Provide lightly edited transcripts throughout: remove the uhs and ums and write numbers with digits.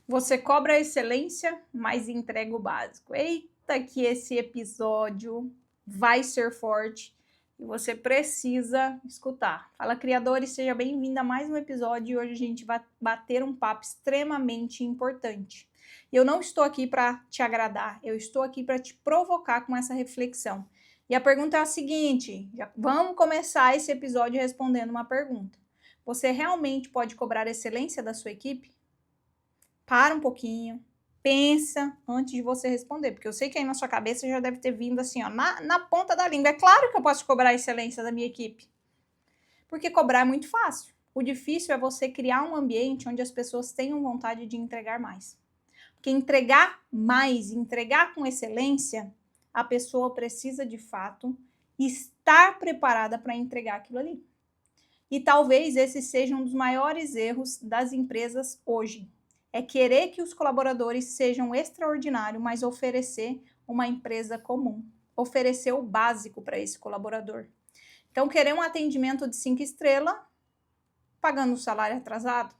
Você cobra a excelência, mas entrega o básico. Eita, que esse episódio vai ser forte e você precisa escutar. Fala, criadores, seja bem-vindo a mais um episódio e hoje a gente vai bater um papo extremamente importante. Eu não estou aqui para te agradar, eu estou aqui para te provocar com essa reflexão. E a pergunta é a seguinte: vamos começar esse episódio respondendo uma pergunta. Você realmente pode cobrar excelência da sua equipe? Para um pouquinho, pensa antes de você responder, porque eu sei que aí na sua cabeça já deve ter vindo assim, ó, na ponta da língua. É claro que eu posso cobrar a excelência da minha equipe, porque cobrar é muito fácil. O difícil é você criar um ambiente onde as pessoas tenham vontade de entregar mais. Porque entregar mais, entregar com excelência, a pessoa precisa de fato estar preparada para entregar aquilo ali. E talvez esse seja um dos maiores erros das empresas hoje. É querer que os colaboradores sejam extraordinários, mas oferecer uma empresa comum. Oferecer o básico para esse colaborador. Então, querer um atendimento de 5 estrelas, pagando o salário atrasado.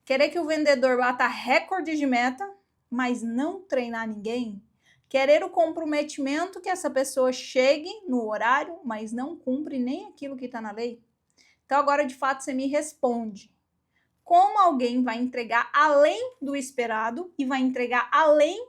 Querer que o vendedor bata recordes de meta, mas não treinar ninguém. Querer o comprometimento que essa pessoa chegue no horário, mas não cumpre nem aquilo que está na lei. Então, agora, de fato, você me responde. Como alguém vai entregar além do esperado e vai entregar além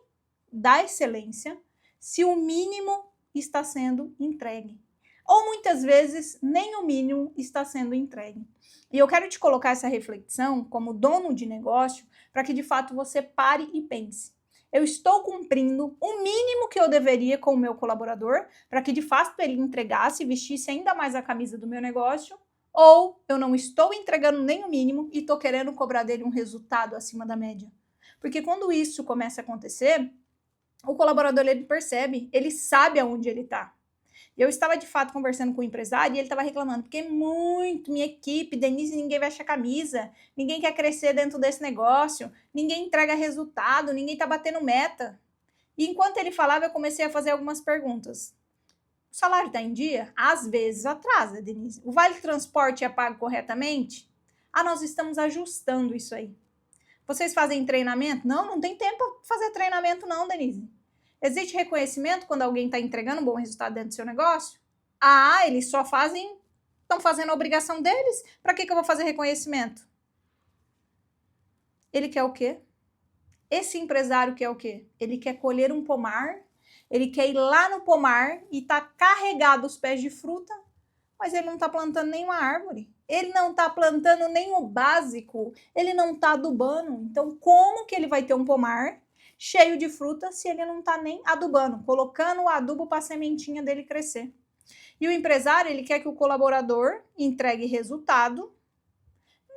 da excelência se o mínimo está sendo entregue? Ou muitas vezes nem o mínimo está sendo entregue. E eu quero te colocar essa reflexão como dono de negócio para que de fato você pare e pense. Eu estou cumprindo o mínimo que eu deveria com o meu colaborador para que de fato ele entregasse e vestisse ainda mais a camisa do meu negócio? Ou eu não estou entregando nem o mínimo e estou querendo cobrar dele um resultado acima da média? Porque quando isso começa a acontecer, o colaborador ele percebe, ele sabe aonde ele está. Eu estava de fato conversando com o empresário e ele estava reclamando, porque minha equipe, Denise, ninguém veste a camisa, ninguém quer crescer dentro desse negócio, ninguém entrega resultado, ninguém está batendo meta. E enquanto ele falava, eu comecei a fazer algumas perguntas. O salário está em dia? Às vezes atrasa, Denise. O vale transporte é pago corretamente? Ah, nós estamos ajustando isso aí. Vocês fazem treinamento? Não, não tem tempo para fazer treinamento não, Denise. Existe reconhecimento quando alguém está entregando um bom resultado dentro do seu negócio? Ah, eles só fazem, estão fazendo a obrigação deles. Para que eu vou fazer reconhecimento? Ele quer o quê? Esse empresário quer o quê? Ele quer colher um pomar, ele quer ir lá no pomar e tá carregado os pés de fruta, mas ele não está plantando nenhuma árvore. Ele não está plantando nem o básico, ele não está adubando. Então, como que ele vai ter um pomar cheio de fruta se ele não está nem adubando, colocando o adubo para a sementinha dele crescer? E o empresário, ele quer que o colaborador entregue resultado,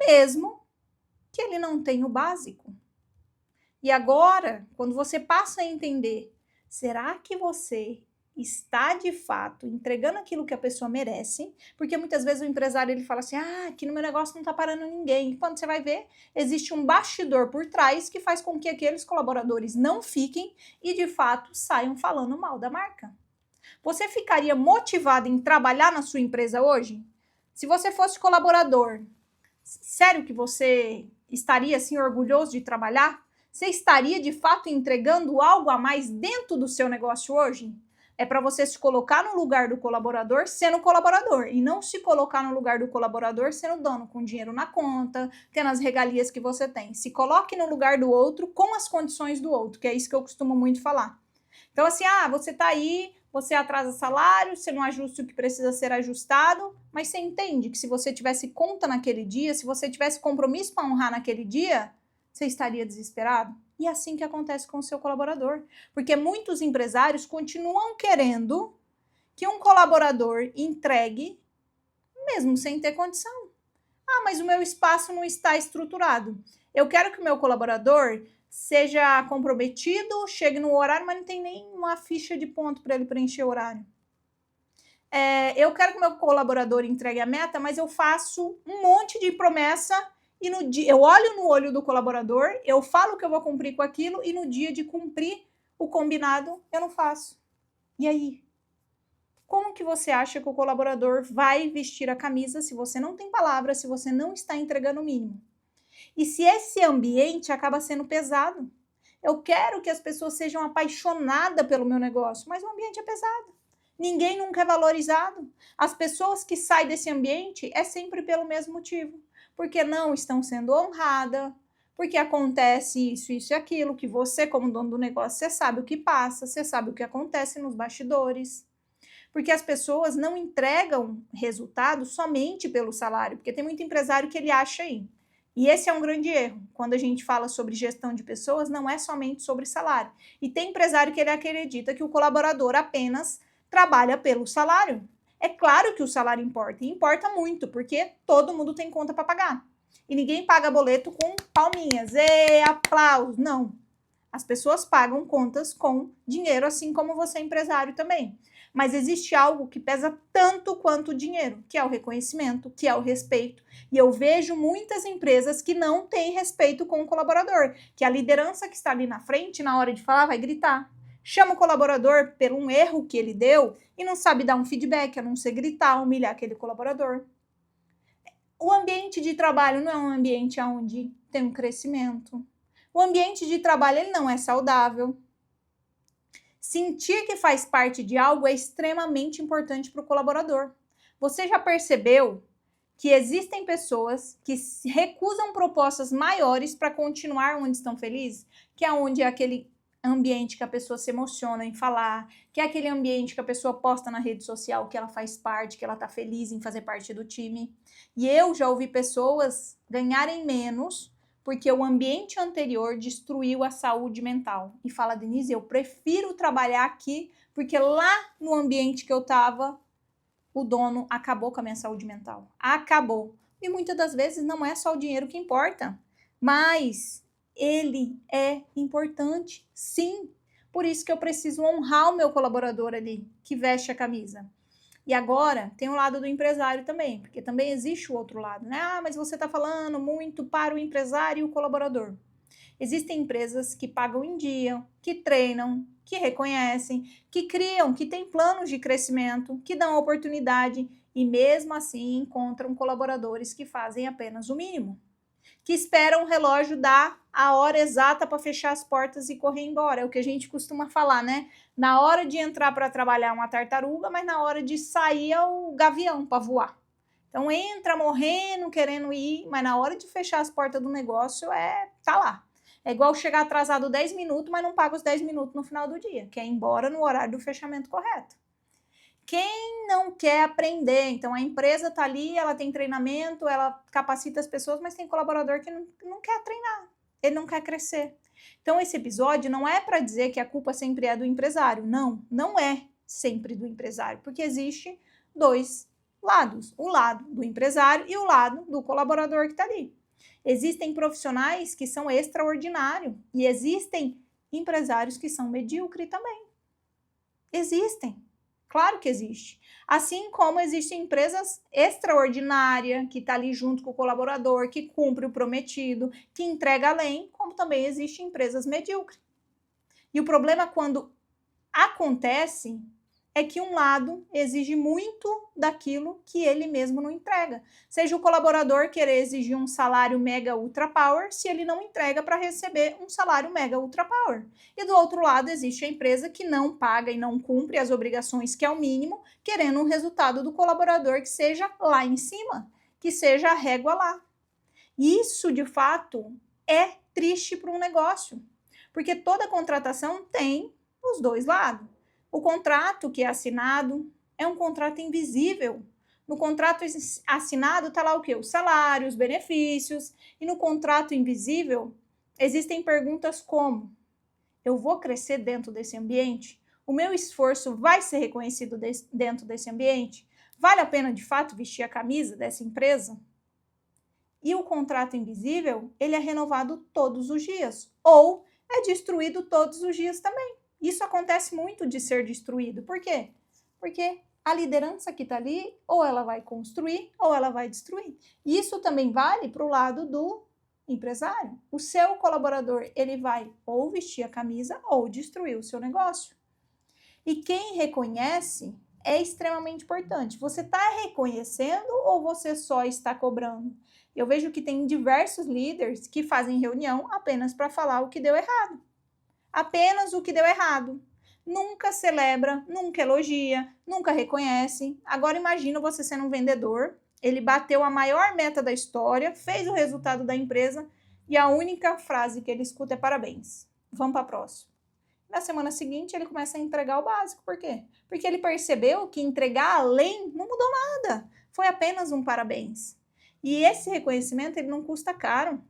mesmo que ele não tenha o básico. E agora, quando você passa a entender, será que você está de fato entregando aquilo que a pessoa merece? Porque muitas vezes o empresário ele fala assim: ah, aqui no meu negócio não está parando ninguém. E quando você vai ver, existe um bastidor por trás que faz com que aqueles colaboradores não fiquem e de fato saiam falando mal da marca. Você ficaria motivado em trabalhar na sua empresa hoje? Se você fosse colaborador, sério que você estaria assim orgulhoso de trabalhar? Você estaria de fato entregando algo a mais dentro do seu negócio hoje? É para você se colocar no lugar do colaborador sendo colaborador e não se colocar no lugar do colaborador sendo dono, com dinheiro na conta, tendo as regalias que você tem. Se coloque no lugar do outro com as condições do outro, que é isso que eu costumo muito falar. Então, assim, você tá aí, você atrasa salário, você não ajusta o que precisa ser ajustado, mas você entende que se você tivesse conta naquele dia, se você tivesse compromisso para honrar naquele dia, você estaria desesperado? E é assim que acontece com o seu colaborador. Porque muitos empresários continuam querendo que um colaborador entregue, mesmo sem ter condição. Ah, mas o meu espaço não está estruturado. Eu quero que o meu colaborador seja comprometido, chegue no horário, mas não tem nem uma ficha de ponto para ele preencher o horário. Eu quero que o meu colaborador entregue a meta, mas eu faço um monte de promessa e no dia eu olho no olho do colaborador, eu falo que eu vou cumprir com aquilo e no dia de cumprir o combinado eu não faço. E aí? Como que você acha que o colaborador vai vestir a camisa se você não tem palavra, se você não está entregando o mínimo? E se esse ambiente acaba sendo pesado, eu quero que as pessoas sejam apaixonadas pelo meu negócio, mas o ambiente é pesado. Ninguém nunca é valorizado. As pessoas que saem desse ambiente é sempre pelo mesmo motivo. Porque não estão sendo honradas, porque acontece isso, isso e aquilo, que você, como dono do negócio, você sabe o que passa, você sabe o que acontece nos bastidores. Porque as pessoas não entregam resultado somente pelo salário, porque tem muito empresário que ele acha aí. E esse é um grande erro. Quando a gente fala sobre gestão de pessoas, não é somente sobre salário. E tem empresário que ele acredita que o colaborador apenas trabalha pelo salário. É claro que o salário importa, e importa muito, porque todo mundo tem conta para pagar. E ninguém paga boleto com palminhas, e aplausos, não. As pessoas pagam contas com dinheiro, assim como você, empresário, também. Mas existe algo que pesa tanto quanto o dinheiro, que é o reconhecimento, que é o respeito. E eu vejo muitas empresas que não têm respeito com o colaborador, que a liderança que está ali na frente, na hora de falar, vai gritar. Chama o colaborador por um erro que ele deu e não sabe dar um feedback, a não ser gritar, humilhar aquele colaborador. O ambiente de trabalho não é um ambiente onde tem um crescimento. O ambiente de trabalho ele não é saudável. Sentir que faz parte de algo é extremamente importante para o colaborador. Você já percebeu que existem pessoas que recusam propostas maiores para continuar onde estão felizes? Que é onde é aquele ambiente que a pessoa se emociona em falar, que é aquele ambiente que a pessoa posta na rede social que ela faz parte, que ela está feliz em fazer parte do time. E eu já ouvi pessoas ganharem menos porque o ambiente anterior destruiu a saúde mental. E fala, Denise, eu prefiro trabalhar aqui, porque lá no ambiente que eu estava, o dono acabou com a minha saúde mental. Acabou. E muitas das vezes não é só o dinheiro que importa, mas ele é importante, sim. Por isso que eu preciso honrar o meu colaborador ali, que veste a camisa. E agora tem o lado do empresário também, porque também existe o outro lado, né? Ah, mas você está falando muito para o empresário e o colaborador. Existem empresas que pagam em dia, que treinam, que reconhecem, que criam, que têm planos de crescimento, que dão oportunidade e mesmo assim encontram colaboradores que fazem apenas o mínimo, que esperam o relógio dar a hora exata para fechar as portas e correr embora. É o que a gente costuma falar, né? Na hora de entrar para trabalhar uma tartaruga, mas na hora de sair é o gavião para voar. Então entra morrendo, querendo ir, mas na hora de fechar as portas do negócio tá lá. É igual chegar atrasado 10 minutos, mas não paga os 10 minutos no final do dia, quer ir embora no horário do fechamento correto. Quem não quer aprender? Então, a empresa está ali, ela tem treinamento, ela capacita as pessoas, mas tem colaborador que não quer treinar, ele não quer crescer. Então, esse episódio não é para dizer que a culpa sempre é do empresário. Não, não é sempre do empresário, porque existe dois lados, o lado do empresário e o lado do colaborador que está ali. Existem profissionais que são extraordinários e existem empresários que são medíocres também. Existem. Claro que existe. Assim como existem empresas extraordinárias, que está ali junto com o colaborador, que cumpre o prometido, que entrega além, como também existem empresas medíocres. E o problema quando acontece é que um lado exige muito daquilo que ele mesmo não entrega. Seja o colaborador querer exigir um salário mega ultra power, se ele não entrega para receber um salário mega ultra power. E do outro lado existe a empresa que não paga e não cumpre as obrigações, que é o mínimo, querendo um resultado do colaborador que seja lá em cima, que seja a régua lá. Isso, de fato, é triste para um negócio, porque toda contratação tem os dois lados. O contrato que é assinado é um contrato invisível. No contrato assinado está lá o quê? O salário, os benefícios. E no contrato invisível existem perguntas como: eu vou crescer dentro desse ambiente? O meu esforço vai ser reconhecido dentro desse ambiente? Vale a pena de fato vestir a camisa dessa empresa? E o contrato invisível, ele é renovado todos os dias ou é destruído todos os dias também. Isso acontece muito de ser destruído. Por quê? Porque a liderança que está ali, ou ela vai construir, ou ela vai destruir. Isso também vale para o lado do empresário. O seu colaborador, ele vai ou vestir a camisa ou destruir o seu negócio. E quem reconhece é extremamente importante. Você está reconhecendo ou você só está cobrando? Eu vejo que tem diversos líderes que fazem reunião apenas para falar o que deu errado. Apenas o que deu errado. Nunca celebra, nunca elogia, nunca reconhece. Agora imagina você sendo um vendedor, ele bateu a maior meta da história, fez o resultado da empresa e a única frase que ele escuta é parabéns. Vamos para a próxima. Na semana seguinte ele começa a entregar o básico. Por quê? Porque ele percebeu que entregar além não mudou nada. Foi apenas um parabéns. E esse reconhecimento ele não custa caro.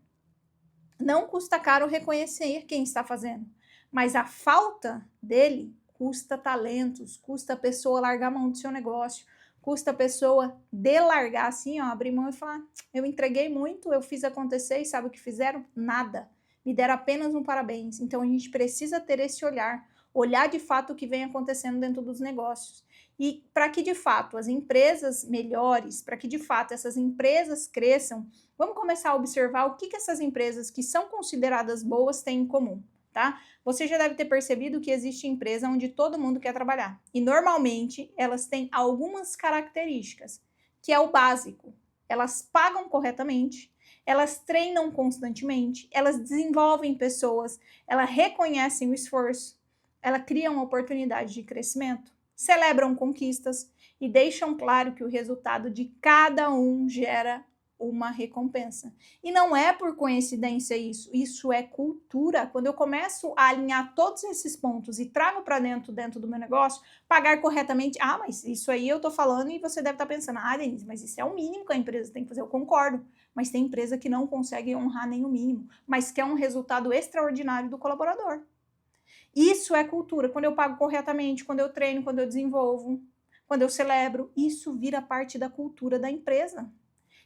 Não custa caro reconhecer quem está fazendo. Mas a falta dele custa talentos, custa a pessoa largar a mão do seu negócio, custa a pessoa delargar assim, ó, abrir mão e falar, eu entreguei muito, eu fiz acontecer e sabe o que fizeram? Nada. Me deram apenas um parabéns. Então a gente precisa ter esse olhar de fato o que vem acontecendo dentro dos negócios. E para que de fato as empresas melhores, para que de fato essas empresas cresçam, vamos começar a observar o que essas empresas que são consideradas boas têm em comum, tá? Você já deve ter percebido que existe empresa onde todo mundo quer trabalhar. E normalmente elas têm algumas características, que é o básico. Elas pagam corretamente, elas treinam constantemente, elas desenvolvem pessoas, elas reconhecem o esforço, elas criam oportunidades de crescimento, celebram conquistas e deixam claro que o resultado de cada um gera uma recompensa. E não é por coincidência isso é cultura. Quando eu começo a alinhar todos esses pontos e trago para dentro do meu negócio, pagar corretamente, mas isso aí eu tô falando e você deve estar pensando, Denise, mas isso é o mínimo que a empresa tem que fazer. Eu concordo, mas tem empresa que não consegue honrar nem o mínimo, mas quer um resultado extraordinário do colaborador. Isso é cultura. Quando eu pago corretamente, quando eu treino, quando eu desenvolvo, quando eu celebro, isso vira parte da cultura da empresa.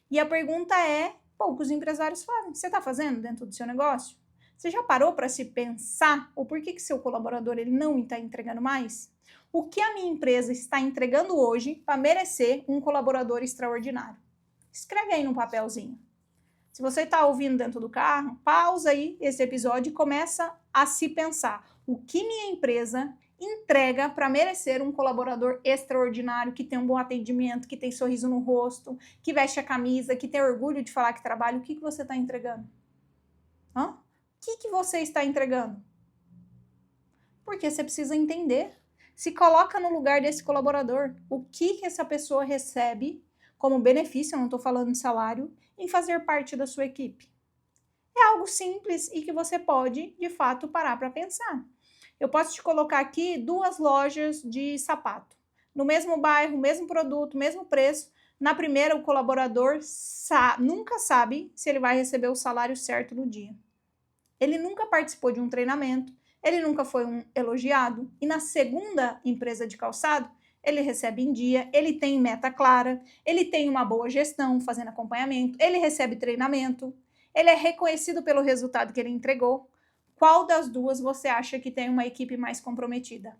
E a pergunta é, o que os empresários fazem? Você está fazendo dentro do seu negócio? Você já parou para se pensar o porquê que seu colaborador ele não está entregando mais? O que a minha empresa está entregando hoje para merecer um colaborador extraordinário? Escreve aí no papelzinho. Se você está ouvindo dentro do carro, pausa aí esse episódio e começa a se pensar. O que minha empresa entrega para merecer um colaborador extraordinário, que tem um bom atendimento, que tem sorriso no rosto, que veste a camisa, que tem orgulho de falar que trabalha? O que você está entregando? O que você está entregando? Porque você precisa entender. Se coloca no lugar desse colaborador. O que essa pessoa recebe como benefício, eu não estou falando de salário, em fazer parte da sua equipe? É algo simples e que você pode, de fato, parar para pensar. Eu posso te colocar aqui 2 lojas de sapato. No mesmo bairro, mesmo produto, mesmo preço. Na primeira, o colaborador nunca sabe se ele vai receber o salário certo no dia. Ele nunca participou de um treinamento, ele nunca foi elogiado. E na segunda empresa de calçado, ele recebe em dia, ele tem meta clara, ele tem uma boa gestão, fazendo acompanhamento, ele recebe treinamento, ele é reconhecido pelo resultado que ele entregou. Qual das duas você acha que tem uma equipe mais comprometida?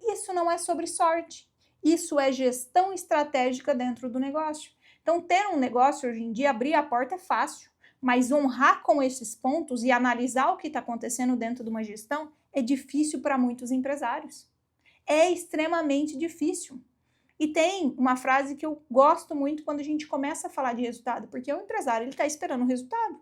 Isso não é sobre sorte. Isso é gestão estratégica dentro do negócio. Então, ter um negócio hoje em dia, abrir a porta é fácil, mas honrar com esses pontos e analisar o que está acontecendo dentro de uma gestão é difícil para muitos empresários. É extremamente difícil. E tem uma frase que eu gosto muito quando a gente começa a falar de resultado, porque o empresário ele está esperando o resultado.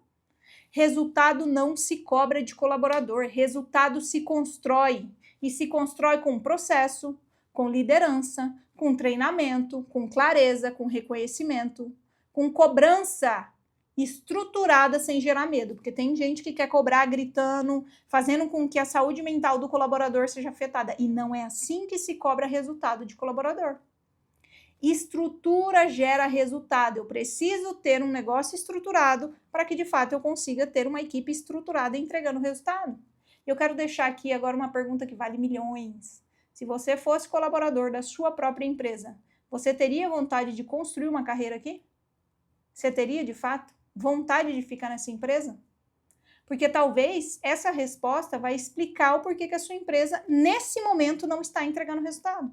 Resultado não se cobra de colaborador, resultado se constrói. E se constrói com processo, com liderança, com treinamento, com clareza, com reconhecimento, com cobrança estruturada sem gerar medo. Porque tem gente que quer cobrar gritando, fazendo com que a saúde mental do colaborador seja afetada. E não é assim que se cobra resultado de colaborador. Estrutura gera resultado. Eu preciso ter um negócio estruturado para que, de fato, eu consiga ter uma equipe estruturada entregando resultado. Eu quero deixar aqui agora uma pergunta que vale milhões. Se você fosse colaborador da sua própria empresa, você teria vontade de construir uma carreira aqui? Você teria, de fato, vontade de ficar nessa empresa? Porque talvez essa resposta vai explicar o porquê que a sua empresa, nesse momento, não está entregando resultado.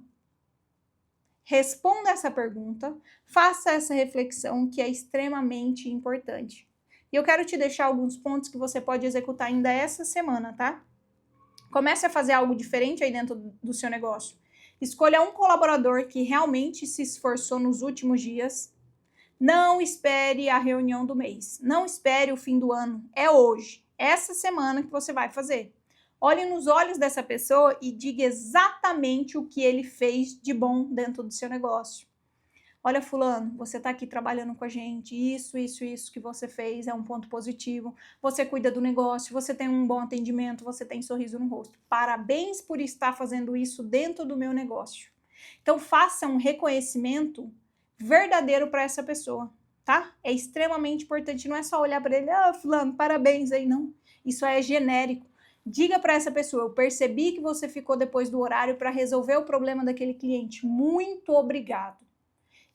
Responda essa pergunta, faça essa reflexão que é extremamente importante. E eu quero te deixar alguns pontos que você pode executar ainda essa semana, tá? Comece a fazer algo diferente aí dentro do seu negócio. Escolha um colaborador que realmente se esforçou nos últimos dias. Não espere a reunião do mês. Não espere o fim do ano. É hoje. Essa semana que você vai fazer. Olhe nos olhos dessa pessoa e diga exatamente o que ele fez de bom dentro do seu negócio. Olha, fulano, você está aqui trabalhando com a gente, isso que você fez é um ponto positivo, você cuida do negócio, você tem um bom atendimento, você tem sorriso no rosto. Parabéns por estar fazendo isso dentro do meu negócio. Então, faça um reconhecimento verdadeiro para essa pessoa, tá? É extremamente importante, não é só olhar para ele, fulano, parabéns aí, não. Isso é genérico. Diga para essa pessoa, eu percebi que você ficou depois do horário para resolver o problema daquele cliente. Muito obrigado.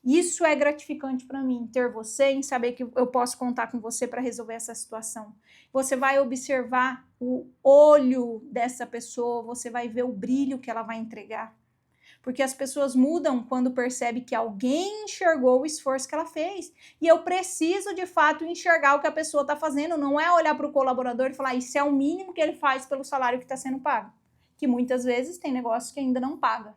Isso é gratificante para mim, ter você, em saber que eu posso contar com você para resolver essa situação. Você vai observar o olho dessa pessoa, você vai ver o brilho que ela vai entregar. Porque as pessoas mudam quando percebem que alguém enxergou o esforço que ela fez. E eu preciso, de fato, enxergar o que a pessoa está fazendo. Não é olhar para o colaborador e falar, isso é o mínimo que ele faz pelo salário que está sendo pago. Que muitas vezes tem negócios que ainda não paga,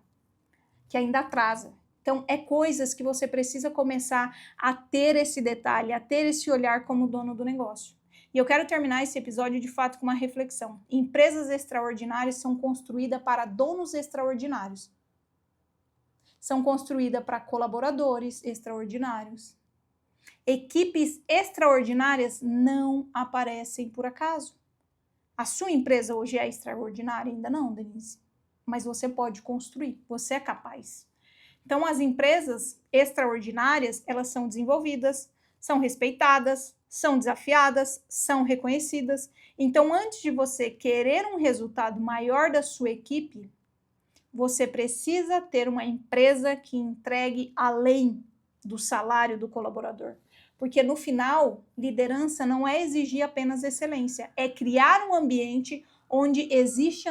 que ainda atrasa. Então, é coisas que você precisa começar a ter esse detalhe, a ter esse olhar como dono do negócio. E eu quero terminar esse episódio, de fato, com uma reflexão. Empresas extraordinárias são construídas para donos extraordinários. São construídas para colaboradores extraordinários. Equipes extraordinárias não aparecem por acaso. A sua empresa hoje é extraordinária? Ainda não, Denise. Mas você pode construir, você é capaz. Então, as empresas extraordinárias, elas são desenvolvidas, são respeitadas, são desafiadas, são reconhecidas. Então, antes de você querer um resultado maior da sua equipe, você precisa ter uma empresa que entregue além do salário do colaborador. Porque, no final, liderança não é exigir apenas excelência, é criar um ambiente onde existe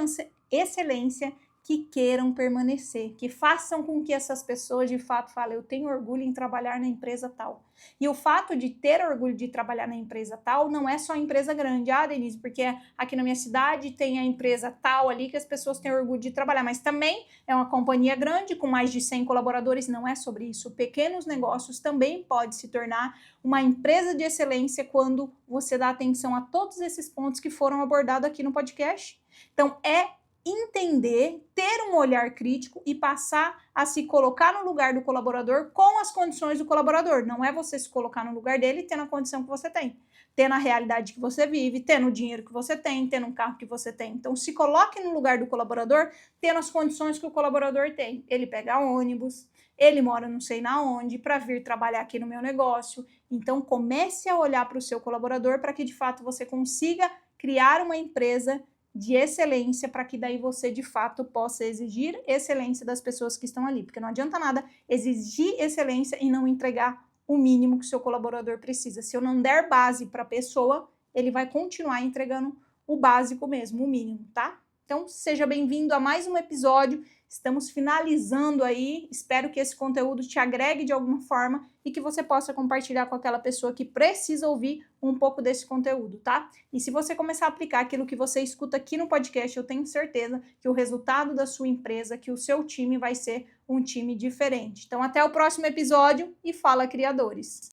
excelência que queiram permanecer, que façam com que essas pessoas de fato falem, eu tenho orgulho em trabalhar na empresa tal. E o fato de ter orgulho de trabalhar na empresa tal não é só empresa grande, Denise, porque aqui na minha cidade tem a empresa tal ali que as pessoas têm orgulho de trabalhar, mas também é uma companhia grande com mais de 100 colaboradores, não é sobre isso. Pequenos negócios também pode se tornar uma empresa de excelência quando você dá atenção a todos esses pontos que foram abordados aqui no podcast. Então, é entender, ter um olhar crítico e passar a se colocar no lugar do colaborador com as condições do colaborador. Não é você se colocar no lugar dele tendo a condição que você tem, tendo a realidade que você vive, tendo o dinheiro que você tem, tendo um carro que você tem. Então, se coloque no lugar do colaborador tendo as condições que o colaborador tem. Ele pega ônibus, ele mora não sei na onde, para vir trabalhar aqui no meu negócio. Então, comece a olhar para o seu colaborador para que, de fato, você consiga criar uma empresa de excelência para que daí você, de fato, possa exigir excelência das pessoas que estão ali. Porque não adianta nada exigir excelência e não entregar o mínimo que o seu colaborador precisa. Se eu não der base para a pessoa, ele vai continuar entregando o básico mesmo, o mínimo, tá? Então, seja bem-vindo a mais um episódio. Estamos finalizando aí. Espero que esse conteúdo te agregue de alguma forma e que você possa compartilhar com aquela pessoa que precisa ouvir um pouco desse conteúdo, tá? E se você começar a aplicar aquilo que você escuta aqui no podcast, eu tenho certeza que o resultado da sua empresa, que o seu time vai ser um time diferente. Então, até o próximo episódio e fala, criadores!